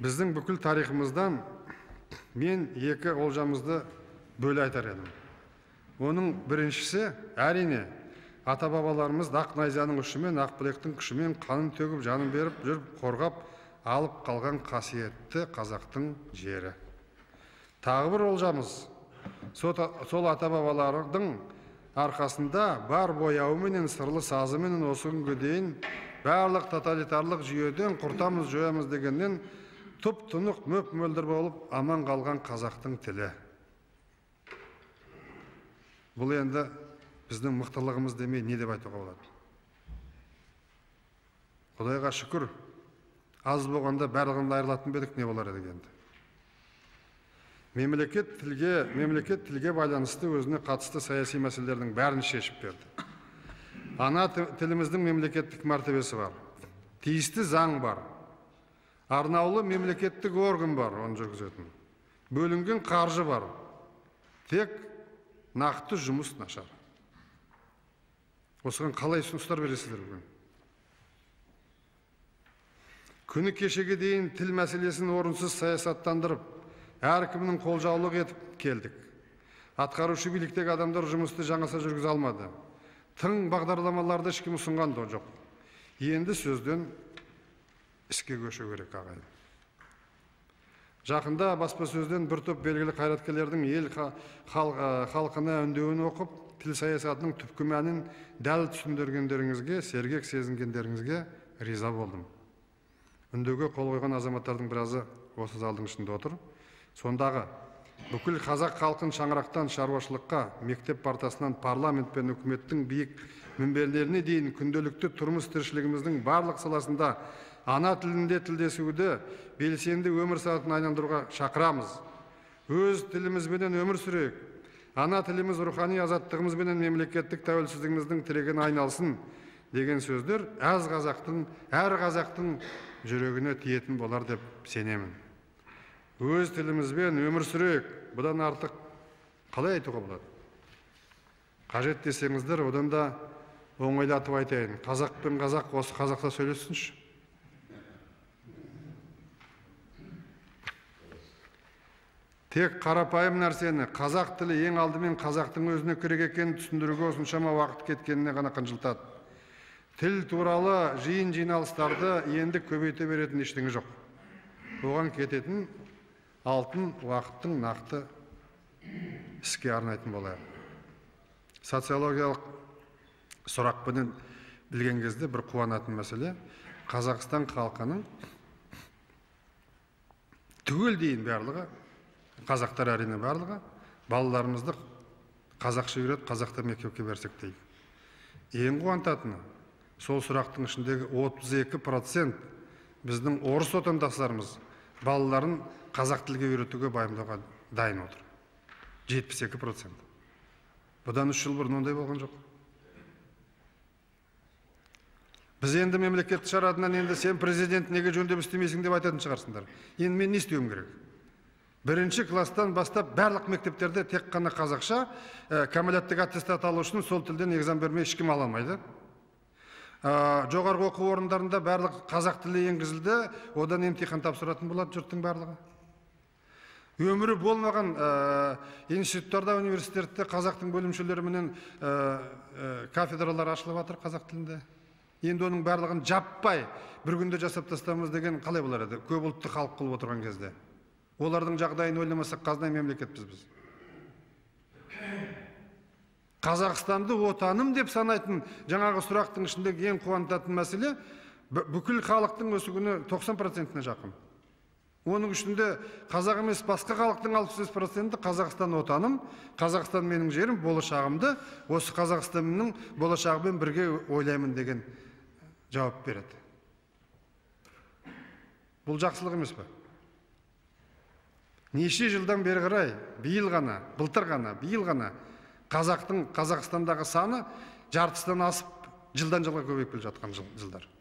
Біздің бүкіл тарихымыздан мен екі олжамызды бөле айтар едім. Оның біріншісі, әрине, ата-бабаларымыз ақ найзаның ұшымен, ақ білектің күшімен қанын төгіп, жанын беріп, жүріп, қорғап, алып қалған қасиетті қазақтың жері. Тағы бір олжамыз, сол ата-бабалардың арқасында бар бояуыменен, сырлы сазыменен осы күнге дейін барлық тоталитарлық жүйеден құртамыз, жоямыз дегеннен тұп-тұнық мөп-мөлдір болып аман қалған қазақтың тілі. Бұл енді біздің мықтылығымыз демей не деп айтуға болады? Құдайға шүкір, аз болғанда барлығында айырылатын бедік не болар еді енді. Мемлекет тілге байланысты өзіне қатысты саяси мәселелердің бәрін шешіп берді. Ана тіліміздің мемлекеттік мәртебесі бар. Тиісті заң бар. Арнаулы мемлекеттік орган бар, оны жүргізетін. Бөлінген қаржы бар. Тек нақты жұмыс нашар. Осыған қалай ұсыныстар бересіздер бүгін? Күні кешеге дейін тіл мәселесін орынсыз саясаттандырып, әркімнің қолжаулық етіп келдік. Атқарушы биліктегі адамдар жұмысты жаңаша жүргізе алмады. Тың бағдарламаларды ешкім ұсынған да жоқ. Енді сөзден іске көшу керек ағайын. Жақында баспасөзден бір топ белгілі қайраткерлердің ел халқына үндеуін оқып, тіл саясатының түпкі мәнін дәл түсіндіргендеріңізге, сергек сезінгендеріңізге риза болдым. Үндеуге қол қойған азаматтардың біразы осы залдың ішінде отыр. Сондағы бүкіл қазақ халқын шаңырақтан шаруашылыққа, мектеп партасынан парламент пен үкіметтің биік мінберлеріне дейін күнделікті тұрмыс тіршілігіміздің барлық саласында ана тілінде тілдесуді белсенді өмір салтына айналдыруға шақырамыз. Өз тілімізбенен өмір сүрейік. Ана тіліміз рухани азаттығымызбенен мемлекеттік тәуелсіздігіміздің тірегіне айналсын деген сөздер әр қазақтың жүрегіне тиетін болар деп сенемін. Өз тілімізбен өмір сүрейік. Бұдан артық қалай айтуға болады? Қажет десеңіздер, одан да оңайлатып айтайын. Қазақ пен қазақ осы қазақта сөйлессінші. Тек қарапайым нәрсені, қазақ тілі ең алдымен қазақтың өзіне керек екенін түсіндіруге осыншама уақыт кеткеніне ғана қынжылтады. Тіл туралы жиын жиналыстарды енді көбейте беретін ештеңе жоқ. Оған кететін алтын уақыттың нақты іске арнайтын болайық. Социологиялық сұрақпенен білген кезде бір қуанатын мәселе, Қазақстан халқының түгел дейін барлығы, қазақтар әрине барлығы, балаларымызды қазақша үйрет, қазақта мектепке берсек дейді. Ең қуантатыны, сол сұрақтың ішіндегі 32% біздің орыс отандастарымыз балаларын қазақ тілге үйретуге байымдауға дайын отыр. 72%. Бұдан 3 жыл бұрын ондай болған жоқ. Біз енді мемлекеттік шарадынан енді сен президент неге жөндеп істемейсің деп айтатын шығарсыңдар. Енді мен не істеуім керек? Бірінші класстан бастап барлық мектептерде тек қана қазақша кәмелеттік аттестат алу үшін сол тілден экзамен бермей ешкім ала алмайды. Жоғарғы оқу орындарында барлық қазақ тілі енгізілді, одан емтихан тапсыратын болады жұрттың барлығы. Өмірі болмаған институттарда, университетте қазақтың бөлімшелеріменен кафедралар ашылып жатыр қазақ тілінде. Енді оның барлығын жаппай бір күнде жасап тастамыз деген қалай болар еді? Көп ұлтты халық қылып отырған кезде. Олардың жағдайын ойламасақ қаздай мемлекетпіз біз. Қазақстанды отаным деп санайтын жаңағы сұрақтың ішіндегі ең қуантатын мәселе бүкіл халықтың осы күні 90%-іне жақын. Оның ішінде қазақ емес басқа халықтың 60% Қазақстан отаным, Қазақстан менің жерім, болашағымды осы Қазақстанның болашағымен бірге ойлаймын деген жауап береді. Бұл жақсылық емес пе? Неше жылдан бері қарай, былтыр ғана қазақтың Қазақстандағы саны жартыстан асып жылдан жылға көбейіп келе жатқан жылдар.